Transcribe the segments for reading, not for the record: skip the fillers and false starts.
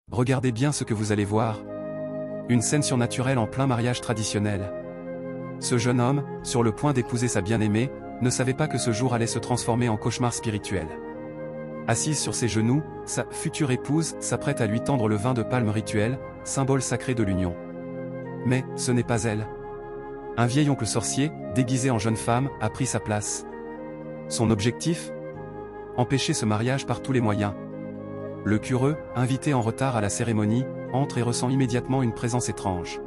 Regardez bien ce que vous allez voir. Une scène surnaturelle en plein mariage traditionnel. Ce jeune homme, sur le point d'épouser sa bien-aimée, ne savait pas que ce jour allait se transformer en cauchemar spirituel. Assise sur ses genoux, sa future épouse s'apprête à lui tendre le vin de palme rituel, symbole sacré de l'union. Mais, ce n'est pas elle. Un vieil oncle sorcier, déguisé en jeune femme, a pris sa place. Son objectif ? Empêcher ce mariage par tous les moyens. Le cureux, invité en retard à la cérémonie, entre et ressent immédiatement une présence étrange.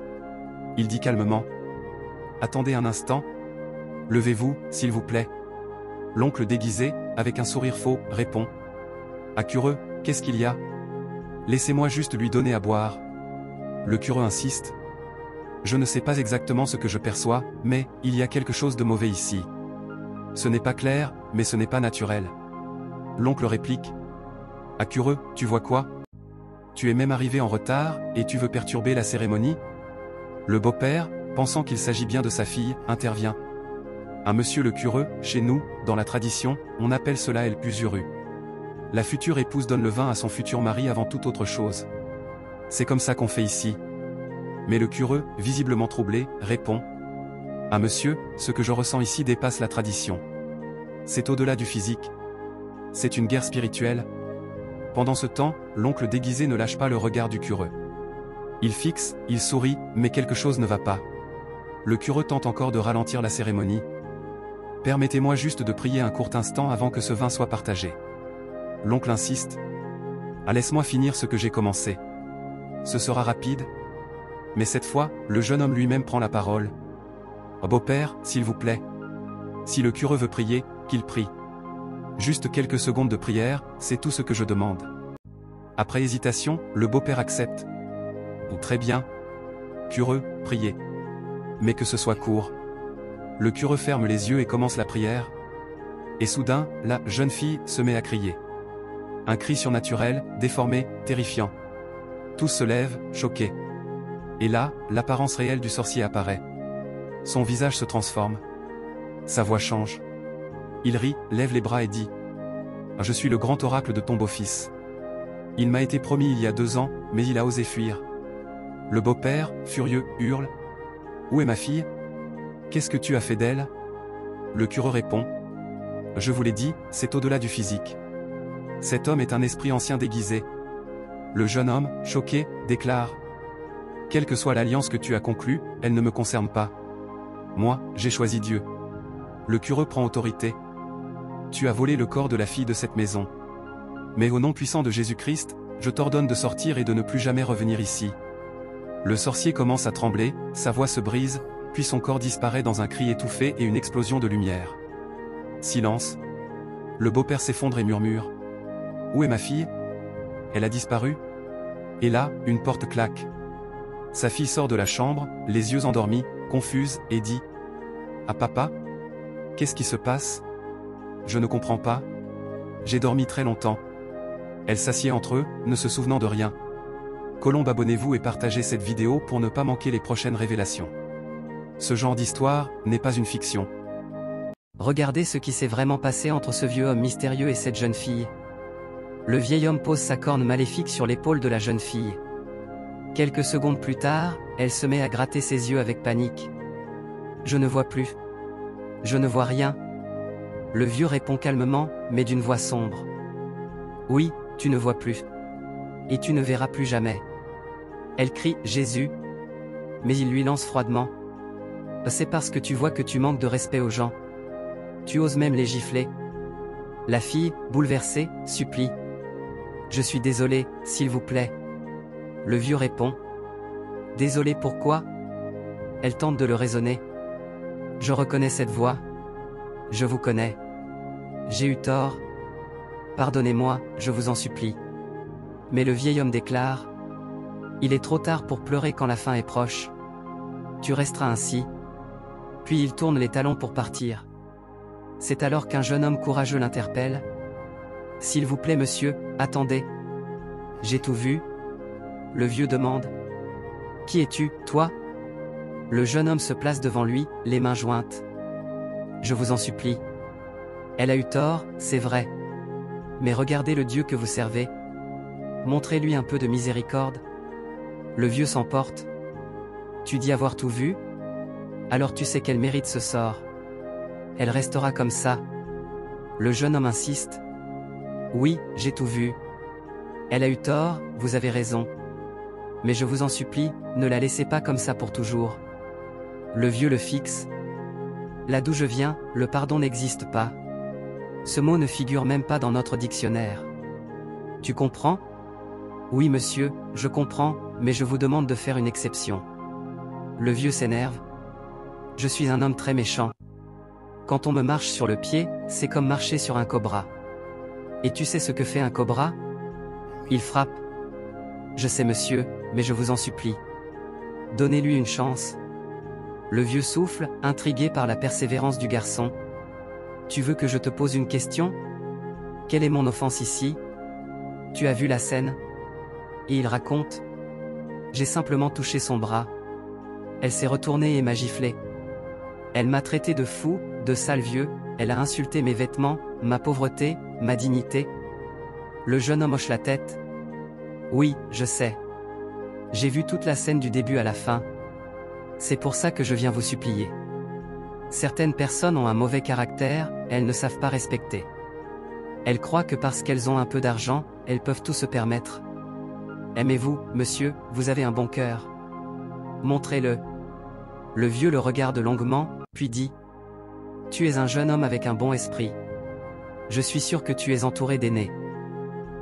Il dit calmement : « Attendez un instant. Levez-vous, s'il vous plaît. » L'oncle déguisé, avec un sourire faux, répond : « Ah cureux, qu'est-ce qu'il y a ? Laissez-moi juste lui donner à boire. » Le cureux insiste : « Je ne sais pas exactement ce que je perçois, mais il y a quelque chose de mauvais ici. Ce n'est pas clair, mais ce n'est pas naturel. » L'oncle réplique : « Ah cureux, tu vois quoi ? Tu es même arrivé en retard, et tu veux perturber la cérémonie ?» Le beau-père, pensant qu'il s'agit bien de sa fille, intervient. « Un monsieur le cureux, chez nous, dans la tradition, on appelle cela el pusuru. La future épouse donne le vin à son futur mari avant toute autre chose. C'est comme ça qu'on fait ici. » Mais le cureux, visiblement troublé, répond : « Ah monsieur, ce que je ressens ici dépasse la tradition. C'est au-delà du physique. C'est une guerre spirituelle. » Pendant ce temps, l'oncle déguisé ne lâche pas le regard du cureux. Il fixe, il sourit, mais quelque chose ne va pas. Le cureux tente encore de ralentir la cérémonie. « Permettez-moi juste de prier un court instant avant que ce vin soit partagé. » L'oncle insiste. « Ah, laisse-moi finir ce que j'ai commencé. Ce sera rapide. » Mais cette fois, le jeune homme lui-même prend la parole. « Beau-père, s'il vous plaît. Si le cureux veut prier, qu'il prie. Juste quelques secondes de prière, c'est tout ce que je demande. » Après hésitation, le beau-père accepte. « Très bien. Cureux, priez. Mais que ce soit court. » Le cureux ferme les yeux et commence la prière. Et soudain, la jeune fille se met à crier. Un cri surnaturel, déformé, terrifiant. Tous se lèvent, choqués. Et là, l'apparence réelle du sorcier apparaît. Son visage se transforme. Sa voix change. Il rit, lève les bras et dit : « Je suis le grand oracle de ton beau-fils. Il m'a été promis il y a 2 ans, mais il a osé fuir. » Le beau-père, furieux, hurle : « Où est ma fille ? Qu'est-ce que tu as fait d'elle ?» Le cureux répond : « Je vous l'ai dit, c'est au-delà du physique. Cet homme est un esprit ancien déguisé. » Le jeune homme, choqué, déclare : « Quelle que soit l'alliance que tu as conclue, elle ne me concerne pas. Moi, j'ai choisi Dieu. » Le cureux prend autorité. « Tu as volé le corps de la fille de cette maison. Mais au nom puissant de Jésus-Christ, je t'ordonne de sortir et de ne plus jamais revenir ici. » Le sorcier commence à trembler, sa voix se brise, puis son corps disparaît dans un cri étouffé et une explosion de lumière. Silence. Le beau-père s'effondre et murmure : « Où est ma fille ? Elle a disparu ?» Et là, une porte claque. Sa fille sort de la chambre, les yeux endormis, confuse, et dit : « Ah papa ? Qu'est-ce qui se passe ? Je ne comprends pas. J'ai dormi très longtemps. » Elle s'assied entre eux, ne se souvenant de rien. Colombe, abonnez-vous et partagez cette vidéo pour ne pas manquer les prochaines révélations. Ce genre d'histoire n'est pas une fiction. Regardez ce qui s'est vraiment passé entre ce vieux homme mystérieux et cette jeune fille. Le vieil homme pose sa corne maléfique sur l'épaule de la jeune fille. Quelques secondes plus tard, elle se met à gratter ses yeux avec panique. « Je ne vois plus. Je ne vois rien. » Le vieux répond calmement, mais d'une voix sombre. « Oui, tu ne vois plus. Et tu ne verras plus jamais. » Elle crie « Jésus !» Mais il lui lance froidement : « C'est parce que tu vois que tu manques de respect aux gens. Tu oses même les gifler. » La fille, bouleversée, supplie : « Je suis désolée, s'il vous plaît. » Le vieux répond : « Désolé pourquoi ? » Elle tente de le raisonner. « Je reconnais cette voix. Je vous connais. J'ai eu tort. Pardonnez-moi, je vous en supplie. » Mais le vieil homme déclare : « Il est trop tard pour pleurer quand la fin est proche. Tu resteras ainsi. » Puis il tourne les talons pour partir. C'est alors qu'un jeune homme courageux l'interpelle. « S'il vous plaît monsieur, attendez. J'ai tout vu. » Le vieux demande : « Qui es-tu, toi ?» Le jeune homme se place devant lui, les mains jointes. « Je vous en supplie. Elle a eu tort, c'est vrai. Mais regardez le Dieu que vous servez. montrez-lui un peu de miséricorde. Le vieux s'emporte. Tu dis avoir tout vu? Alors tu sais qu'elle mérite ce sort. Elle restera comme ça. Le jeune homme insiste. Oui, j'ai tout vu. Elle a eu tort, vous avez raison. Mais je vous en supplie, ne la laissez pas comme ça pour toujours. Le vieux le fixe. Là d'où je viens, le pardon n'existe pas. Ce mot ne figure même pas dans notre dictionnaire. Tu comprends? Oui monsieur, je comprends, mais je vous demande de faire une exception. Le vieux s'énerve. Je suis un homme très méchant. Quand on me marche sur le pied, c'est comme marcher sur un cobra. Et tu sais ce que fait un cobra? Il frappe. Je sais monsieur, mais je vous en supplie. Donnez-lui une chance. Le vieux souffle, intrigué par la persévérance du garçon. Tu veux que je te pose une question? Quelle est mon offense ici? Tu as vu la scène? Et il raconte. J'ai simplement touché son bras. Elle s'est retournée et m'a giflé. Elle m'a traité de fou, de sale vieux, elle a insulté mes vêtements, ma pauvreté, ma dignité. Le jeune homme hoche la tête. Oui, je sais. J'ai vu toute la scène du début à la fin. C'est pour ça que je viens vous supplier. Certaines personnes ont un mauvais caractère, elles ne savent pas respecter. Elles croient que parce qu'elles ont un peu d'argent, elles peuvent tout se permettre. Aimez-vous, monsieur, vous avez un bon cœur. Montrez-le. Le vieux le regarde longuement, puis dit. Tu es un jeune homme avec un bon esprit. Je suis sûr que tu es entouré d'aînés.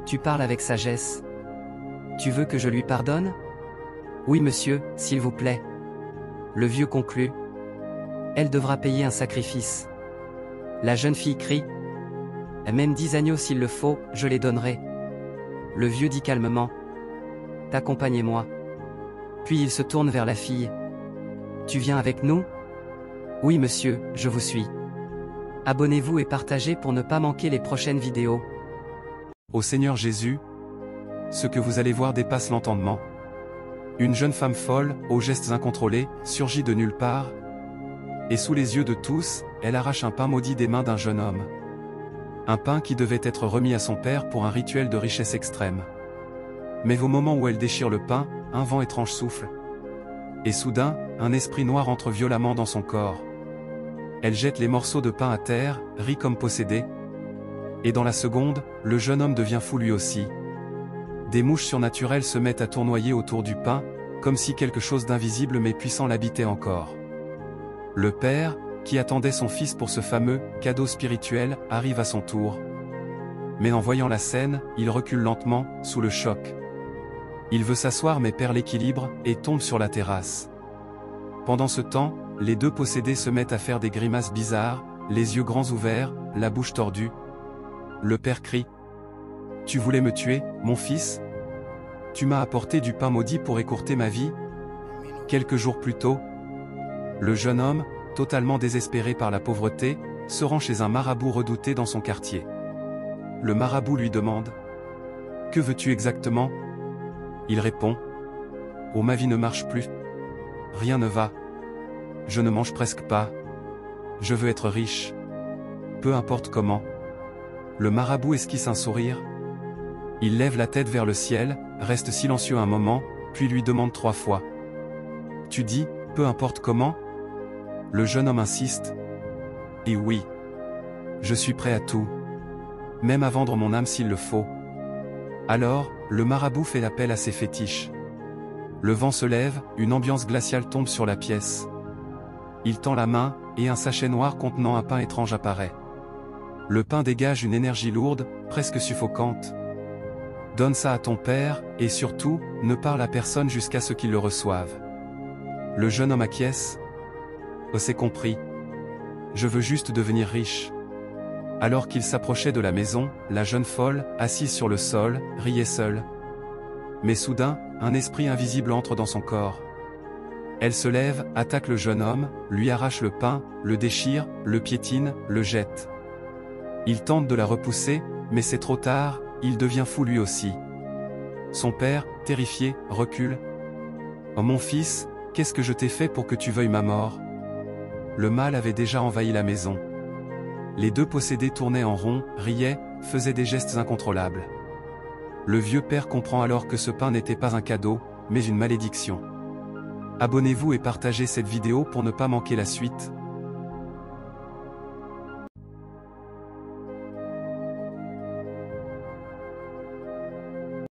Tu parles avec sagesse. Tu veux que je lui pardonne? Oui monsieur, s'il vous plaît. Le vieux conclut. Elle devra payer un sacrifice. La jeune fille crie. Même 10 agneaux s'il le faut, je les donnerai. Le vieux dit calmement. Accompagnez-moi. Puis il se tourne vers la fille. Tu viens avec nous? Oui monsieur, je vous suis. Abonnez-vous et partagez pour ne pas manquer les prochaines vidéos. Ô Seigneur Jésus, ce que vous allez voir dépasse l'entendement. Une jeune femme folle, aux gestes incontrôlés, surgit de nulle part. Et sous les yeux de tous, elle arrache un pain maudit des mains d'un jeune homme. Un pain qui devait être remis à son père pour un rituel de richesse extrême. Mais au moment où elle déchire le pain, un vent étrange souffle. Et soudain, un esprit noir entre violemment dans son corps. Elle jette les morceaux de pain à terre, rit comme possédée. Et dans la seconde, le jeune homme devient fou lui aussi. Des mouches surnaturelles se mettent à tournoyer autour du pain, comme si quelque chose d'invisible mais puissant l'habitait encore. Le père, qui attendait son fils pour ce fameux cadeau spirituel, arrive à son tour. Mais en voyant la scène, il recule lentement, sous le choc. Il veut s'asseoir mais perd l'équilibre, et tombe sur la terrasse. Pendant ce temps, les deux possédés se mettent à faire des grimaces bizarres, les yeux grands ouverts, la bouche tordue. Le père crie. « Tu voulais me tuer, mon fils? Tu m'as apporté du pain maudit pour écourter ma vie ?» Quelques jours plus tôt, le jeune homme, totalement désespéré par la pauvreté, se rend chez un marabout redouté dans son quartier. Le marabout lui demande. « Que veux-tu exactement ?» Il répond. « Oh, ma vie ne marche plus. Rien ne va. Je ne mange presque pas. Je veux être riche. Peu importe comment. » Le marabout esquisse un sourire. Il lève la tête vers le ciel, reste silencieux un moment, puis lui demande 3 fois. « Tu dis, peu importe comment ?» Le jeune homme insiste. « Et oui. Je suis prêt à tout. Même à vendre mon âme s'il le faut. » Alors, le marabout fait appel à ses fétiches. Le vent se lève, une ambiance glaciale tombe sur la pièce. Il tend la main, et un sachet noir contenant un pain étrange apparaît. Le pain dégage une énergie lourde, presque suffocante. Donne ça à ton père, et surtout, ne parle à personne jusqu'à ce qu'il le reçoive. Le jeune homme acquiesce. Oh, c'est compris. Je veux juste devenir riche. Alors qu'il s'approchait de la maison, la jeune folle, assise sur le sol, riait seule. Mais soudain, un esprit invisible entre dans son corps. Elle se lève, attaque le jeune homme, lui arrache le pain, le déchire, le piétine, le jette. Il tente de la repousser, mais c'est trop tard, il devient fou lui aussi. Son père, terrifié, recule. « Oh mon fils, qu'est-ce que je t'ai fait pour que tu veuilles ma mort ?» Le mal avait déjà envahi la maison. Les deux possédés tournaient en rond, riaient, faisaient des gestes incontrôlables. Le vieux père comprend alors que ce pain n'était pas un cadeau, mais une malédiction. Abonnez-vous et partagez cette vidéo pour ne pas manquer la suite.